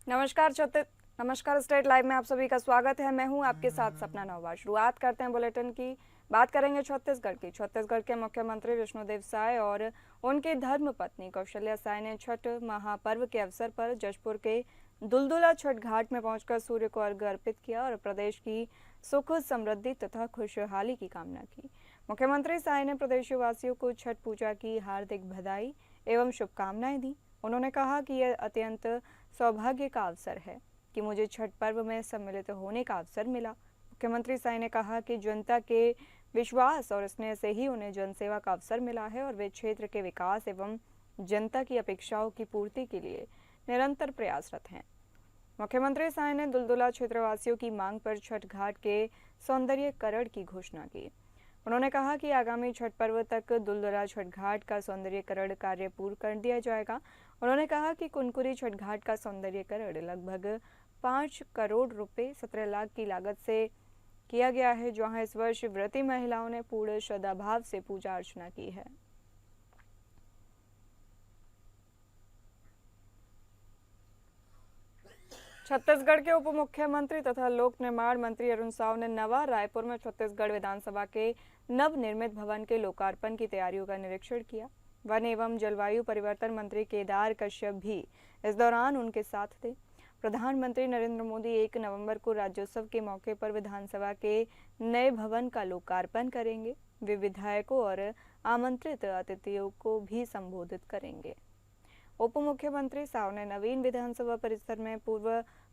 नमस्कार state live में आप सभी का स्वागत है। मैं हूं आपके साथ सपना नौवा। शुरुआत करते हैं बुलेटिन की। बात करेंगे छत्तीसगढ़ की। छत्तीसगढ़ के मुख्यमंत्री विष्णुदेव साय और उनकी धर्म पत्नी कौशल्या साय ने छठ महापर्व के अवसर पर जशपुर के दुलदुला छठ घाट में पहुंचकर सूर्य को अर्घ्य अर्पित किया और प्रदेश की सुख समृद्धि तथा खुशहाली की कामना की। मुख्यमंत्री साय ने प्रदेशवासियों को छठ पूजा की हार्दिक बधाई एवं शुभकामनाएं दी। उन्होंने कहा कि यह अत्यंत सौभाग्य का अवसर है कि मुझे छठ पर्व में सम्मिलित होने का अवसर मिला। मुख्यमंत्री साय ने कहा कि जनता के विश्वास और स्नेह से ही उन्हें जनसेवा का अवसर मिला है और वे क्षेत्र के विकास एवं जनता की अपेक्षाओं की पूर्ति के लिए निरंतर प्रयासरत हैं। मुख्यमंत्री साय ने दुलदुला क्षेत्रवासियों की मांग पर छठ घाट के सौंदर्यीकरण की घोषणा की। उन्होंने कहा कि आगामी छठ पर्व तक दुलदुला छठ घाट का सौंदर्यीकरण कार्य पूर्ण कर दिया जाएगा। उन्होंने कहा कि कुनकुरी छठ घाट का सौंदर्यीकरण लगभग 5 करोड़ रुपए 17 लाख की लागत से किया गया है, जहां इस वर्ष व्रती महिलाओं ने पूर्ण श्रद्धाभाव से पूजा अर्चना की है। छत्तीसगढ़ के उप मुख्यमंत्री तथा लोक निर्माण मंत्री अरुण साव ने नवा रायपुर में छत्तीसगढ़ विधानसभा के नवनिर्मित भवन के लोकार्पण की तैयारियों का निरीक्षण किया। वन एवं जलवायु परिवर्तन मंत्री केदार कश्यप भी इस दौरान उनके साथ थे। प्रधानमंत्री नरेंद्र मोदी 1 नवंबर को राज्योत्सव के मौके पर विधानसभा के नए भवन का लोकार्पण करेंगे। वे विधायकों और आमंत्रित अतिथियों को भी संबोधित करेंगे। उप मुख्यमंत्री साव ने नवीन विधानसभा परिसर में पूर्व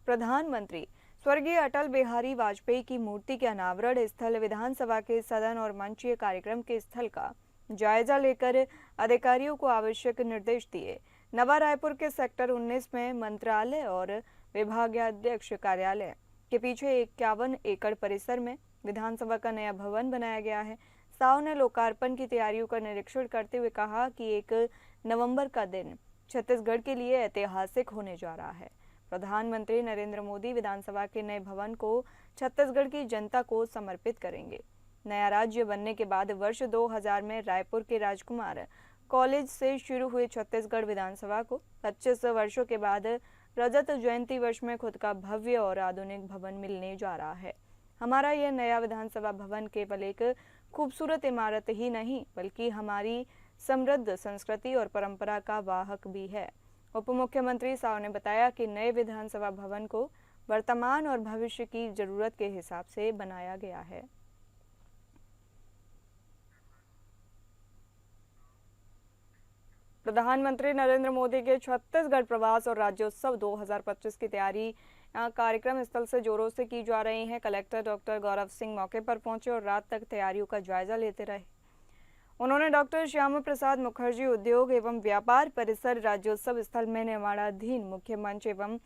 प्रधानमंत्री स्वर्गीय अटल बिहारी वाजपेयी की मूर्ति के अनावरण स्थल, विधानसभा के सदन और मंचीय कार्यक्रम के स्थल का जायजा लेकर अधिकारियों को आवश्यक निर्देश दिए। नवा रायपुर के सेक्टर 19 में मंत्रालय और विभागाध्यक्ष कार्यालय के पीछे 51 एकड़ परिसर में विधानसभा का नया भवन बनाया गया है। साव ने लोकार्पण की तैयारियों का निरीक्षण करते हुए कहा कि 1 नवंबर का दिन छत्तीसगढ़ के लिए ऐतिहासिक होने जा रहा है। प्रधानमंत्री नरेंद्र मोदी विधानसभा के नए भवन को छत्तीसगढ़ की जनता को समर्पित करेंगे। नया राज्य बनने के बाद वर्ष 2000 में रायपुर के राजकुमार कॉलेज से शुरू हुई छत्तीसगढ़ विधानसभा को 25 वर्षों के बाद रजत जयंती वर्ष में खुद का भव्य और आधुनिक भवन मिलने जा रहा है। हमारा यह नया विधानसभा भवन केवल एक खूबसूरत इमारत ही नहीं, बल्कि हमारी समृद्ध संस्कृति और परंपरा का वाहक भी है। उप मुख्यमंत्री साव ने बताया कि नए विधानसभा भवन को वर्तमान और भविष्य की जरूरत के हिसाब से बनाया गया है। प्रधानमंत्री नरेंद्र मोदी के छत्तीसगढ़ प्रवास और राज्योत्सव 2025 की तैयारी कार्यक्रम स्थल से जोरों से की जा रही है। कलेक्टर डॉक्टर गौरव सिंह मौके पर पहुंचे और रात तक तैयारियों का जायजा लेते रहे। उन्होंने डॉक्टर श्यामा प्रसाद मुखर्जी उद्योग एवं व्यापार परिसर, राज्योत्सव स्थल में निर्माणाधीन मुख्य मंच एवं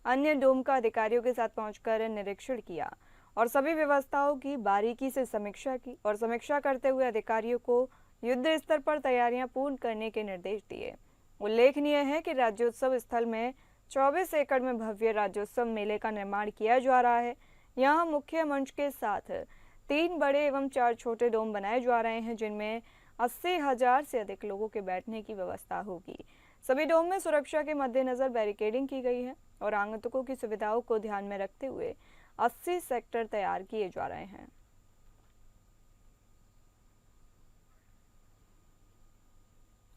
अन्य डोम का अधिकारियों के साथ पहुंचकर निरीक्षण किया और सभी व्यवस्थाओं की बारीकी से समीक्षा की और समीक्षा करते हुए अधिकारियों को युद्ध स्तर पर तैयारियां पूर्ण करने के निर्देश दिए। उल्लेखनीय है कि राज्योत्सव स्थल में 24 एकड़ में भव्य राज्योत्सव मेले का निर्माण किया जा रहा है। यहाँ मुख्य मंच के साथ 3 बड़े एवं 4 छोटे डोम बनाए जा रहे हैं, जिनमें 80,000 से अधिक लोगों के बैठने की व्यवस्था होगी। सभी डोम में सुरक्षा के मद्देनजर बैरिकेडिंग की गई है और आगंतुकों की सुविधाओं को ध्यान में रखते हुए 80 सेक्टर तैयार किए जा रहे हैं।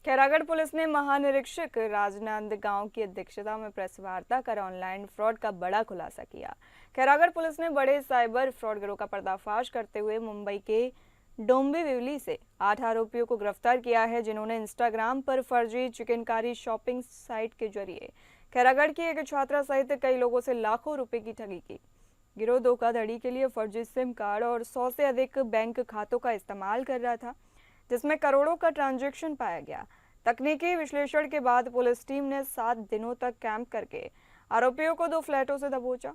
खैरागढ़ पुलिस ने महानिरीक्षक राजनांदगांव की अध्यक्षता में प्रेस वार्ता कर ऑनलाइन फ्रॉड का बड़ा खुलासा किया। खैरागढ़ पुलिस ने बड़े साइबर फ्रॉड गिरोह का पर्दाफाश करते हुए मुंबई के डोंबिवली से 8 आरोपियों को गिरफ्तार किया है, जिन्होंने इंस्टाग्राम पर फर्जी चिकनकारी शॉपिंग साइट के जरिए खैरागढ़ की एक छात्रा सहित कई लोगों से लाखों रुपए की ठगी की। गिरोह धोखाधड़ी के लिए फर्जी सिम कार्ड और 100 से अधिक बैंक खातों का इस्तेमाल कर रहा था, जिसमें करोड़ों का ट्रांजैक्शन पाया गया। तकनीकी विश्लेषण के बाद पुलिस टीम ने 7 दिनों तक कैंप करके आरोपियों को 2 फ्लैटों से दबोचा।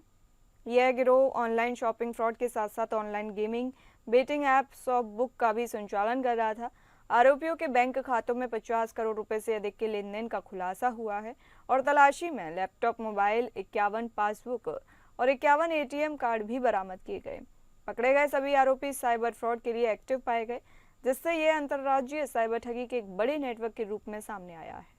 यह गिरोह ऑनलाइन शॉपिंग फ्रॉड के साथ साथ online gaming, betting app shop book का भी संचालन कर रहा था। आरोपियों के बैंक खातों में 50 करोड़ रुपए से अधिक के लेन देन का खुलासा हुआ है और तलाशी में लैपटॉप, मोबाइल, 51 पासबुक और 51 एटीएम कार्ड भी बरामद किए गए। पकड़े गए सभी आरोपी साइबर फ्रॉड के लिए एक्टिव पाए गए, जिससे यह अंतर्राज्यीय साइबर ठगी के एक बड़े नेटवर्क के रूप में सामने आया है।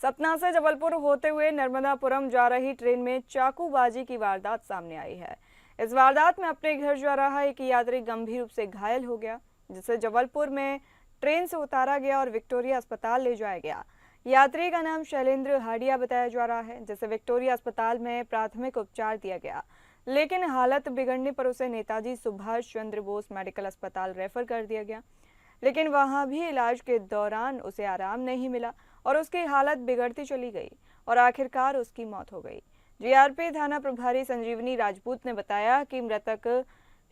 सतना से जबलपुर होते हुए नर्मदापुरम जा रही ट्रेन में चाकूबाजी की वारदात सामने आई है। इस वारदात में अपने घर जा रहा एक यात्री गंभीर रूप से घायल हो गया, जिसे जबलपुर में ट्रेन से उतारा गया और विक्टोरिया अस्पताल ले जाया गया। यात्री का नाम शैलेंद्र हाडिया बताया जा रहा है, जिसे विक्टोरिया अस्पताल में प्राथमिक उपचार दिया गया, लेकिन हालत बिगड़ने पर उसे नेताजी सुभाष चंद्र बोस मेडिकल अस्पताल रेफर कर दिया गया, लेकिन वहां भी इलाज के दौरान उसे आराम नहीं मिला और उसकी हालत बिगड़ती चली गई और आखिरकार उसकी मौत हो गई। जीआरपी थाना प्रभारी संजीवनी राजपूत ने बताया कि मृतक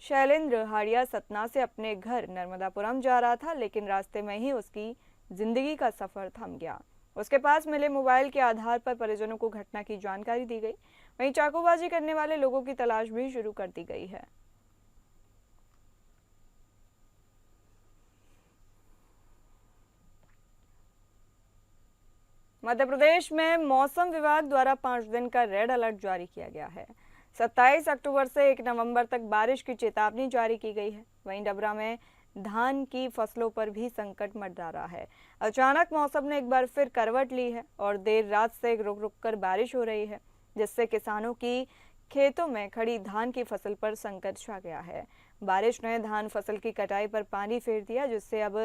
शैलेंद्र हाडिया सतना से अपने घर नर्मदापुरम जा रहा था, लेकिन रास्ते में ही उसकी जिंदगी का सफर थम गया। उसके पास मिले मोबाइल के आधार पर परिजनों को घटना की जानकारी दी गई। वहीं चाकूबाजी करने वाले लोगों की तलाश भी शुरू कर दी गई है। मध्य प्रदेश में मौसम विभाग द्वारा 5 दिन का रेड अलर्ट जारी किया गया है। 27 अक्टूबर से 1 नवंबर तक बारिश की चेतावनी जारी की गई है। वहीं डबरा में धान की फसलों पर भी संकट मंडरा रहा है। अचानक मौसम ने एक बार फिर करवट ली है और देर रात से रुक रुक कर बारिश हो रही है, जिससे किसानों की खेतों में खड़ी धान की फसल पर संकट छा गया है। बारिश ने धान फसल की कटाई पर पानी फेर दिया, जिससे अब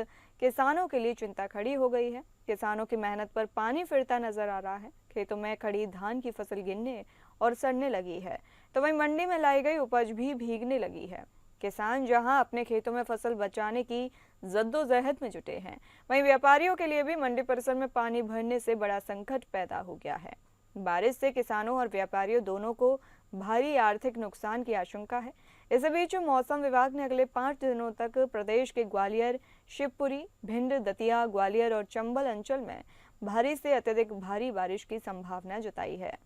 किसानों के लिए चिंता खड़ी हो गई है। किसानों की मेहनत पर पानी फिरता नजर आ रहा है। खेतों में खड़ी धान की फसल गिरने और सड़ने लगी है, तो वहीं मंडी में लाई गई उपज भी भीगने लगी है। किसान जहां अपने खेतों में फसल बचाने की जद्दोजहद में जुटे हैं, वहीं व्यापारियों के लिए भी मंडी परिसर में पानी भरने से बड़ा संकट पैदा हो गया है। बारिश से किसानों और व्यापारियों दोनों को भारी आर्थिक नुकसान की आशंका है। इस बीच मौसम विभाग ने अगले 5 दिनों तक प्रदेश के ग्वालियर, शिवपुरी, भिंड, दतिया, ग्वालियर और चंबल अंचल में भारी से अत्यधिक भारी बारिश की संभावना जताई है।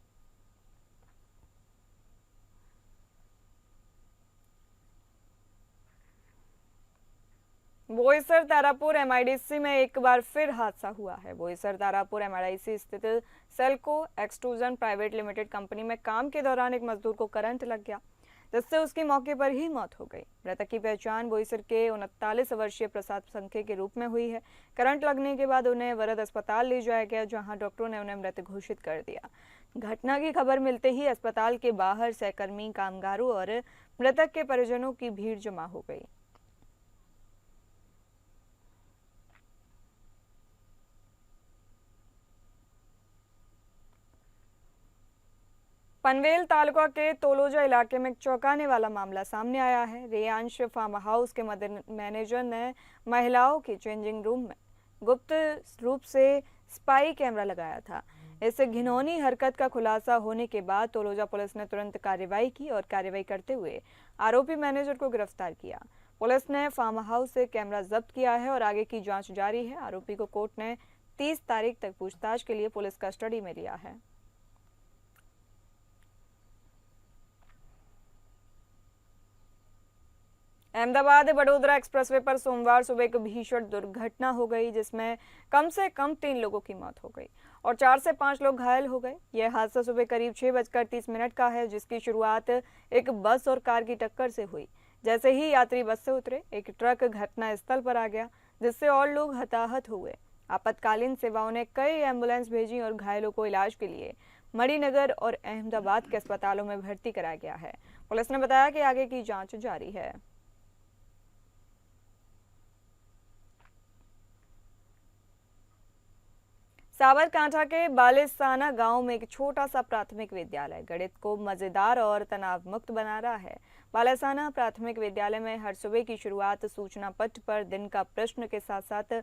बोईसर तारापुर एमआईडीसी में एक बार फिर हादसा हुआ है। बोईसर तारापुर एमआईडीसी स्थित SELCO extrusion private limited company में काम के दौरान एक मजदूर को करंट लग गया, जिससे उसकी मौके पर ही मौत हो गई। मृतक की पहचान बोईसर के 39 वर्षीय प्रसाद संखे के रूप में हुई है। करंट लगने के बाद उन्हें वरद अस्पताल ले जाया गया, जहां डॉक्टरों ने उन्हें मृत घोषित कर दिया। घटना की खबर मिलते ही अस्पताल के बाहर सहकर्मी, कामगारों और मृतक के परिजनों की भीड़ जमा हो गई। पनवेल तालुका के तोलोजा इलाके में एक चौंकाने वाला मामला सामने आया है। रेयांश फार्म हाउस के मैनेजर ने महिलाओं की चेंजिंग रूम में गुप्त रूप से स्पाई कैमरा लगाया था। इस घिनौनी हरकत का खुलासा होने के बाद तोलोजा पुलिस ने तुरंत कार्रवाई की और कार्रवाई करते हुए आरोपी मैनेजर को गिरफ्तार किया। पुलिस ने फार्म हाउस से कैमरा जब्त किया है और आगे की जांच जारी है। आरोपी को कोर्ट ने 30 तारीख तक पूछताछ के लिए पुलिस कस्टडी में लिया है। अहमदाबाद बड़ोदरा एक्सप्रेसवे पर सोमवार सुबह एक भीषण दुर्घटना हो गई, जिसमें कम से कम 3 लोगों की मौत हो गई और 4 से 5 लोग घायल हो गए। यह हादसा सुबह करीब 6:30 का है, जिसकी शुरुआत एक बस और कार की टक्कर से हुई। जैसे ही यात्री बस से उतरे, एक ट्रक घटनास्थल पर आ गया, जिससे और लोग हताहत हुए। आपातकालीन सेवाओं ने कई एम्बुलेंस भेजी और घायलों को इलाज के लिए मणिनगर और अहमदाबाद के अस्पतालों में भर्ती कराया गया है। पुलिस ने बताया कि आगे की जाँच जारी है। साबरकांठा के बालेसाना गांव में एक छोटा सा प्राथमिक विद्यालय गणित को मजेदार और तनाव मुक्त बना रहा है। बालेसाना प्राथमिक विद्यालय में हर सुबह की शुरुआत सूचना पट पर दिन का प्रश्न के साथ साथ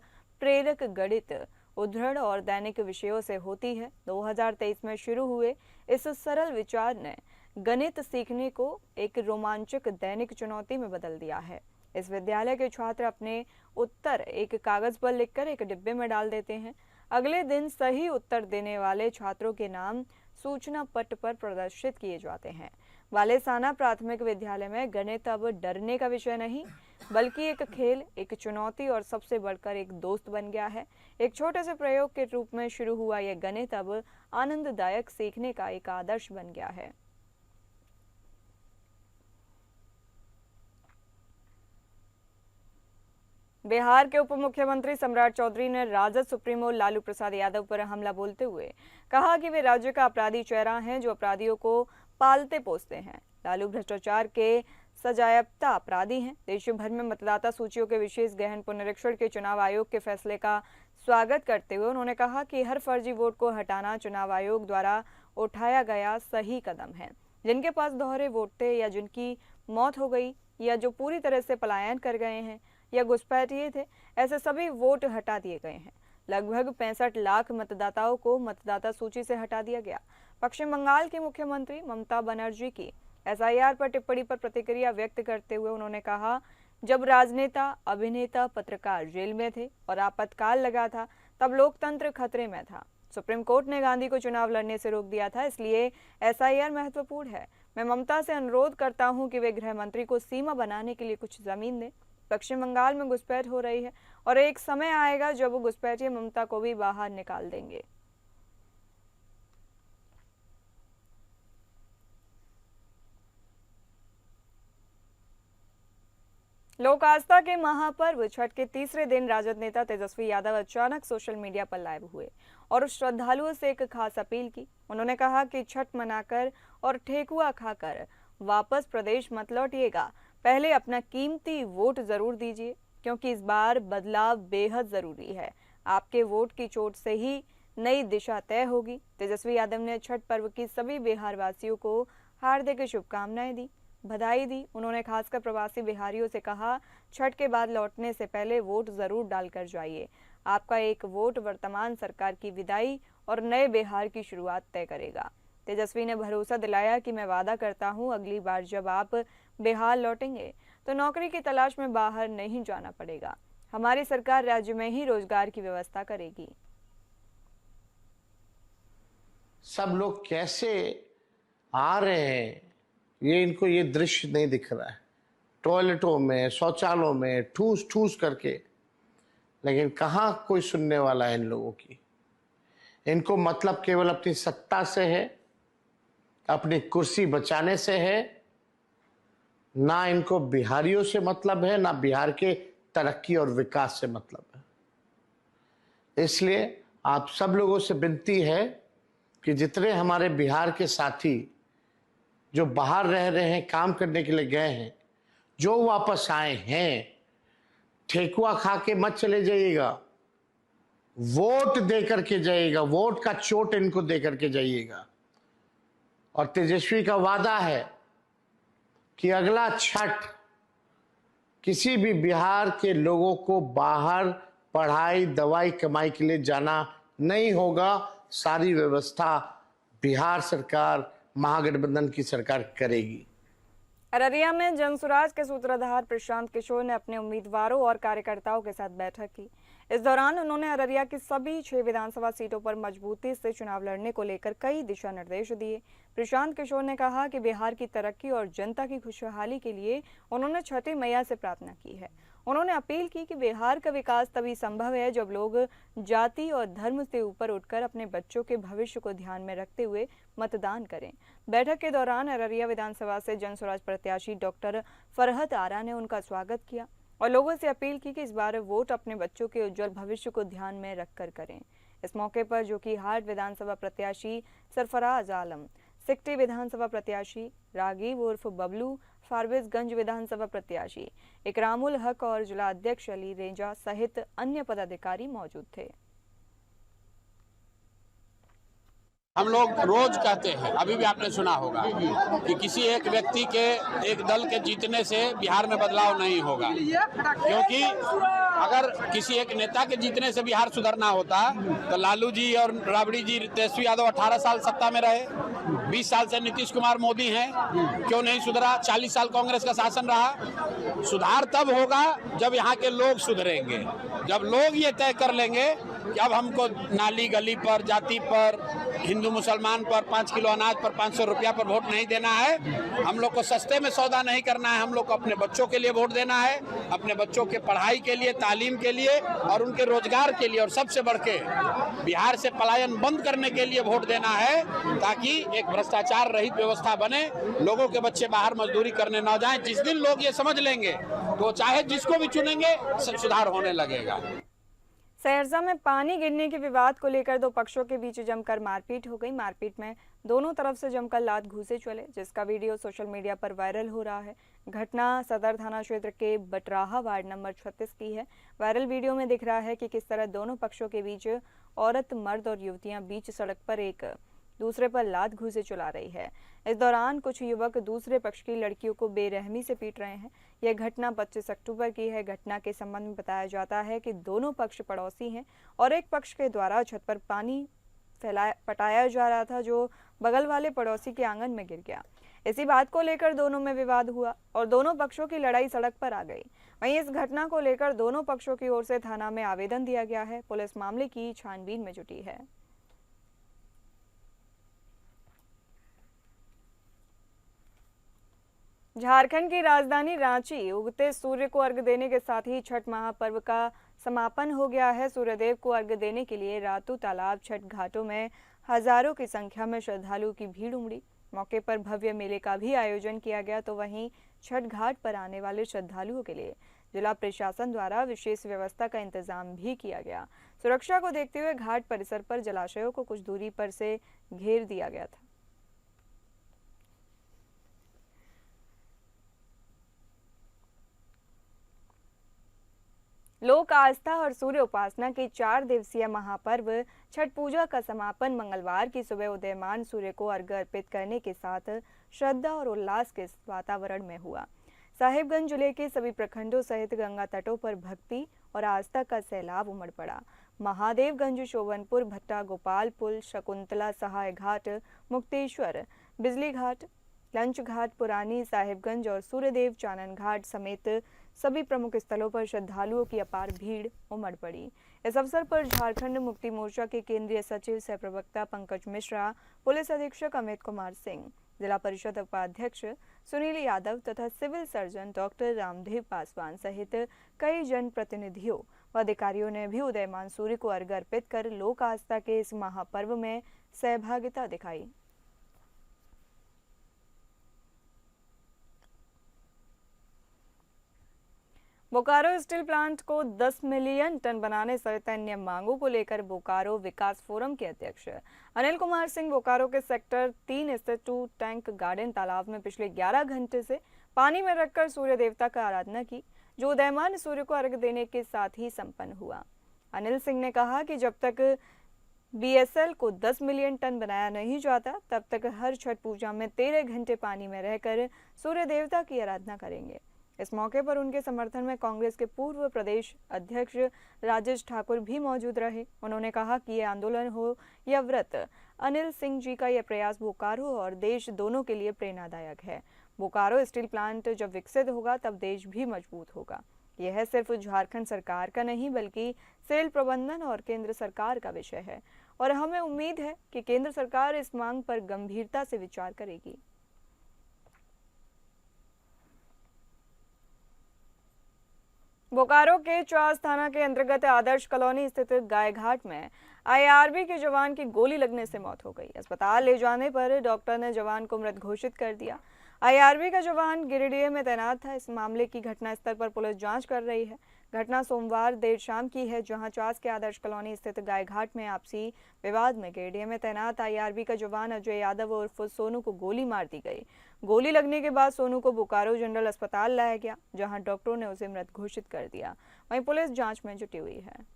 प्रेरक गणित, उद्धरण और दैनिक विषयों से होती है। 2023 में शुरू हुए इस सरल विचार ने गणित सीखने को एक रोमांचक दैनिक चुनौती में बदल दिया है। इस विद्यालय के छात्र अपने उत्तर एक कागज पर लिखकर एक डिब्बे में डाल देते हैं। अगले दिन सही उत्तर देने वाले छात्रों के नाम सूचना पट पर प्रदर्शित किए जाते हैं। बालेसाना प्राथमिक विद्यालय में गणित अब डरने का विषय नहीं, बल्कि एक खेल, एक चुनौती और सबसे बढ़कर एक दोस्त बन गया है। एक छोटे से प्रयोग के रूप में शुरू हुआ यह गणित अब आनंददायक सीखने का एक आदर्श बन गया है। बिहार के उप मुख्यमंत्री सम्राट चौधरी ने राजद सुप्रीमो लालू प्रसाद यादव पर हमला बोलते हुए कहा कि वे राज्य का अपराधी चेहरा हैं जो अपराधियों को पालते पोसते हैं। लालू भ्रष्टाचार के सजायाफ्ता अपराधी हैं। देश भर में मतदाता सूचियों के विशेष गहन पुनरीक्षण के चुनाव आयोग के फैसले का स्वागत करते हुए उन्होंने कहा कि हर फर्जी वोट को हटाना चुनाव आयोग द्वारा उठाया गया सही कदम है। जिनके पास दोहरे वोट थे या जिनकी मौत हो गई या जो पूरी तरह से पलायन कर गए हैं या घुसपैठिए थे, ऐसे सभी वोट हटा दिए गए हैं। लगभग 65 लाख मतदाताओं को मतदाता सूची से हटा दिया गया। पश्चिम बंगाल की मुख्यमंत्री ममता बनर्जी की एसआईआर पर टिप्पणी पर प्रतिक्रिया व्यक्त करते हुए उन्होंने कहा, जब राजनेता, अभिनेता, पत्रकार जेल में थे और आपातकाल लगा था तब लोकतंत्र खतरे में था। सुप्रीम कोर्ट ने गांधी को चुनाव लड़ने से रोक दिया था, इसलिए एसआईआर महत्वपूर्ण है। मैं ममता से अनुरोध करता हूं कि वे गृह मंत्री को सीमा बनाने के लिए कुछ जमीन दें। पश्चिम बंगाल में घुसपैठ हो रही है और एक समय आएगा जब वो घुसपैठिए ममता को भी बाहर निकाल देंगे। लोक आस्था के महापर्व छठ के तीसरे दिन राजद नेता तेजस्वी यादव अचानक सोशल मीडिया पर लाइव हुए और श्रद्धालुओं से एक खास अपील की। उन्होंने कहा कि छठ मनाकर और ठेकुआ खाकर वापस प्रदेश मत लौटिएगा, पहले अपना कीमती वोट जरूर दीजिए, क्योंकि इस बार बदलाव बेहद जरूरी है। आपके वोट की चोट से ही नई दिशा तय होगी। तेजस्वी यादव ने छठ पर्व की सभी बिहार वासियों को हार्दिक शुभकामनाएं दी, बधाई दी। उन्होंने खासकर प्रवासी बिहारियों से कहा, छठ के बाद लौटने से पहले वोट जरूर डालकर जाइए। आपका एक वोट वर्तमान सरकार की विदाई और नए बिहार की शुरुआत तय करेगा। तेजस्वी ने भरोसा दिलाया कि मैं वादा करता हूं, अगली बार जब आप बिहार लौटेंगे तो नौकरी की तलाश में बाहर नहीं जाना पड़ेगा। हमारी सरकार राज्य में ही रोजगार की व्यवस्था करेगी। सब लोग कैसे आ रहे हैं, ये इनको ये दृश्य नहीं दिख रहा है। टॉयलेटों में, शौचालयों में ठूस ठूस करके, लेकिन कहाँ कोई सुनने वाला है इन लोगों की। इनको मतलब केवल अपनी सत्ता से है, अपनी कुर्सी बचाने से है। ना इनको बिहारियों से मतलब है, ना बिहार के तरक्की और विकास से मतलब है। इसलिए आप सब लोगों से विनती है कि जितने हमारे बिहार के साथी जो बाहर रह रहे हैं, काम करने के लिए गए हैं, जो वापस आए हैं, ठेकुआ खा के मत चले जाइएगा, वोट दे करके जाइएगा। वोट का चोट इनको दे करके जाइएगा। और तेजस्वी का वादा है कि अगला छठ किसी भी बिहार के लोगों को बाहर पढ़ाई, दवाई, कमाई के लिए जाना नहीं होगा। सारी व्यवस्था बिहार सरकार, महागठबंधन की सरकार करेगी। अररिया में जनसुराज के सूत्रधार प्रशांत किशोर ने अपने उम्मीदवारों और कार्यकर्ताओं के साथ बैठक की। इस दौरान उन्होंने अररिया की सभी 6 विधानसभा सीटों पर मजबूती से चुनाव लड़ने को लेकर कई दिशा निर्देश दिए। प्रशांत किशोर ने कहा कि बिहार की तरक्की और जनता की खुशहाली के लिए उन्होंने छठी मैया से प्रार्थना की है। उन्होंने अपील की कि बिहार का विकास तभी संभव है जब लोग जाति और धर्म से ऊपर उठकर अपने बच्चों के भविष्य को ध्यान में रखते हुए मतदान करें। बैठक के दौरान अररिया विधानसभा से जनसुराज प्रत्याशी डॉक्टर फरहत आरा ने उनका स्वागत किया और लोगों से अपील की कि इस बार वोट अपने बच्चों के उज्जवल भविष्य को ध्यान में रखकर करें। इस मौके पर जोकीहाट विधानसभा प्रत्याशी सरफराज आलम, सिकटी विधानसभा प्रत्याशी रागीब उर्फ बबलू, फारबिसगंज विधानसभा प्रत्याशी इकरामुल हक और जिला अध्यक्ष अली रेजा सहित अन्य पदाधिकारी मौजूद थे। हम लोग रोज कहते हैं, अभी भी आपने सुना होगा कि किसी एक व्यक्ति के, एक दल के जीतने से बिहार में बदलाव नहीं होगा, क्योंकि अगर किसी एक नेता के जीतने से बिहार सुधरना होता तो लालू जी और राबड़ी जी, तेजस्वी यादव 18 साल सत्ता में रहे, 20 साल से नीतीश कुमार मोदी हैं, क्यों नहीं सुधरा? 40 साल कांग्रेस का शासन रहा। सुधार तब होगा जब यहाँ के लोग सुधरेंगे, जब लोग ये तय कर लेंगे कि अब हमको नाली गली पर, जाति पर, हिंदू मुसलमान पर, 5 किलो अनाज पर, 500 रुपया पर वोट नहीं देना है। हम लोग को सस्ते में सौदा नहीं करना है। हम लोग को अपने बच्चों के लिए वोट देना है, अपने बच्चों के पढ़ाई के लिए, तालीम के लिए और उनके रोजगार के लिए, और सबसे बढ़ के बिहार से पलायन बंद करने के लिए वोट देना है, ताकि एक भ्रष्टाचार रहित व्यवस्था बने, लोगों के बच्चे बाहर मजदूरी करने ना जाएं। जिस दिन लोग ये समझ लेंगे तो चाहे जिसको भी चुनेंगे सुधार होने लगेगा। सहरसा में पानी गिरने के विवाद को लेकर दो पक्षों के बीच जमकर मारपीट हो गई। मारपीट में दोनों तरफ से जमकर लात घूंसे चले, जिसका वीडियो सोशल मीडिया पर वायरल हो रहा है। घटना सदर थाना क्षेत्र के बटराहा वार्ड नंबर 36 की है। वायरल वीडियो में दिख रहा है कि किस तरह दोनों पक्षों के बीच औरत, मर्द और युवतियां बीच सड़क पर एक दूसरे पर लात घूंसे चला रही है। इस दौरान कुछ युवक दूसरे पक्ष की लड़कियों को बेरहमी से पीट रहे हैं। यह घटना 25 अक्टूबर की है। घटना के संबंध में बताया जाता है कि दोनों पक्ष पड़ोसी हैं और एक पक्ष के द्वारा छत पर पानी पटाया जा रहा था, जो बगल वाले पड़ोसी के आंगन में गिर गया। इसी बात को लेकर दोनों में विवाद हुआ और दोनों पक्षों की लड़ाई सड़क पर आ गई। वहीं इस घटना को लेकर दोनों पक्षों की ओर से थाना में आवेदन दिया गया है। पुलिस मामले की छानबीन में जुटी है। झारखंड की राजधानी रांची उगते सूर्य को अर्घ्य देने के साथ ही छठ महापर्व का समापन हो गया है। सूर्यदेव को अर्घ्य देने के लिए रातू तालाब, छठ घाटों में हजारों की संख्या में श्रद्धालुओं की भीड़ उमड़ी। मौके पर भव्य मेले का भी आयोजन किया गया, तो वहीं छठ घाट पर आने वाले श्रद्धालुओं के लिए जिला प्रशासन द्वारा विशेष व्यवस्था का इंतजाम भी किया गया। सुरक्षा को देखते हुए घाट परिसर पर जलाशयों को कुछ दूरी पर से घेर दिया गया था। लोक आस्था और सूर्य उपासना के 4 दिवसीय महापर्व छठ पूजा का समापन मंगलवार की सुबह उदयमान सूर्य को अर्घ्य अर्पित करने के साथ श्रद्धा और उल्लास के वातावरण में हुआ। साहिबगंज जिले के सभी प्रखंडों सहित गंगा तटों पर भक्ति और आस्था का सैलाब उमड़ पड़ा। महादेवगंज, शोभनपुर, भट्टा गोपालपुर, शकुंतला सहाय घाट, मुक्तेश्वर, बिजली घाट, लंच घाट, पुरानी साहिबगंज और सूर्यदेव चानन घाट समेत सभी प्रमुख स्थलों पर श्रद्धालुओं की अपार भीड़ उमड़ पड़ी। इस अवसर पर झारखंड मुक्ति मोर्चा के केंद्रीय सचिव सह प्रवक्ता पंकज मिश्रा, पुलिस अधीक्षक अमित कुमार सिंह, जिला परिषद उपाध्यक्ष सुनील यादव तथा civil surgeon doctor Ramdev Paswan सहित कई जनप्रतिनिधियों व अधिकारियों ने भी उदयमान सूर्य को अर्घ्य अर्पित कर लोक आस्था के इस महापर्व में सहभागिता दिखाई। बोकारो स्टील प्लांट को 10 मिलियन टन बनाने सहित अन्य मांगों को लेकर बोकारो विकास फोरम के अध्यक्ष अनिल कुमार सिंह बोकारो के सेक्टर 3 स्थित 2 टैंक गार्डन तालाब में पिछले 11 घंटे से पानी में रखकर सूर्य देवता का आराधना की, जो उदयमान सूर्य को अर्घ्य देने के साथ ही संपन्न हुआ। अनिल सिंह ने कहा कि जब तक बीएसएल को 10 मिलियन टन बनाया नहीं जाता, तब तक हर छठ पूजा में 13 घंटे पानी में रहकर सूर्य देवता की आराधना करेंगे। इस मौके पर उनके समर्थन में कांग्रेस के पूर्व प्रदेश अध्यक्ष राजेश ठाकुर भी मौजूद रहे। उन्होंने कहा कि ये आंदोलन हो या व्रत, अनिल सिंह जी का यह प्रयास बोकारो और देश दोनों के लिए प्रेरणादायक है। बोकारो स्टील प्लांट जब विकसित होगा तब देश भी मजबूत होगा। यह सिर्फ झारखंड सरकार का नहीं बल्कि सेल प्रबंधन और केंद्र सरकार का विषय है और हमें उम्मीद है कि केंद्र सरकार इस मांग पर गंभीरता से विचार करेगी। बोकारो के चास थाना के अंतर्गत आदर्श कॉलोनी स्थित गायघाट में आईआरबी के जवान की गोली लगने से मौत हो गई। अस्पताल ले जाने पर डॉक्टर ने जवान को मृत घोषित कर दिया। आईआरबी का जवान गिरिडीह में तैनात था। इस मामले की घटना स्थल पर पुलिस जांच कर रही है। घटना सोमवार देर शाम की है, जहां चास के आदर्श कॉलोनी स्थित गायघाट में आपसी विवाद में गिरिडीह में तैनात आईआरबी का जवान अजय यादव उर्फ सोनू को गोली मार दी गई। गोली लगने के बाद सोनू को बोकारो जनरल अस्पताल लाया गया, जहां डॉक्टरों ने उसे मृत घोषित कर दिया। वहीं पुलिस जांच में जुटी हुई है।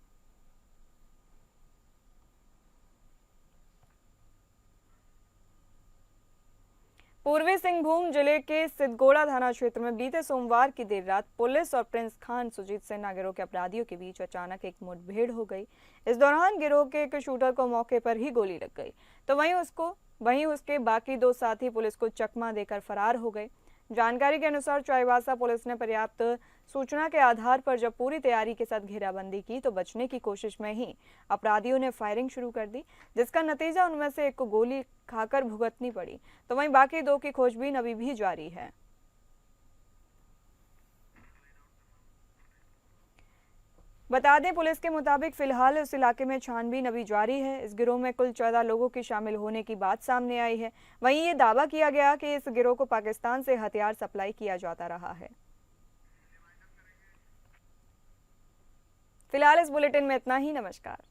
पूर्वी सिंहभूम जिले के सिद्धगोड़ा थाना क्षेत्र में बीते सोमवार की देर रात पुलिस और प्रिंस खान सुजीत सेना गिरोह के अपराधियों के बीच अचानक एक मुठभेड़ हो गई। इस दौरान गिरोह के एक शूटर को मौके पर ही गोली लग गई, तो वहीं उसके बाकी 2 साथी पुलिस को चकमा देकर फरार हो गए। जानकारी के अनुसार चाईबासा पुलिस ने पर्याप्त सूचना के आधार पर जब पूरी तैयारी के साथ घेराबंदी की तो बचने की कोशिश में ही अपराधियों ने फायरिंग शुरू कर दी, जिसका नतीजा उनमें से एक को गोली खाकर भुगतनी पड़ी। तो वहीं बाकी दो की खोजबीन अभी भी जारी है। बता दें, पुलिस के मुताबिक फिलहाल इस इलाके में छानबीन अभी जारी है। इस गिरोह में कुल 14 लोगों की शामिल होने की बात सामने आई है। वहीं ये दावा किया गया कि इस गिरोह को पाकिस्तान से हथियार सप्लाई किया जाता रहा है। फिलहाल इस बुलेटिन में इतना ही। नमस्कार।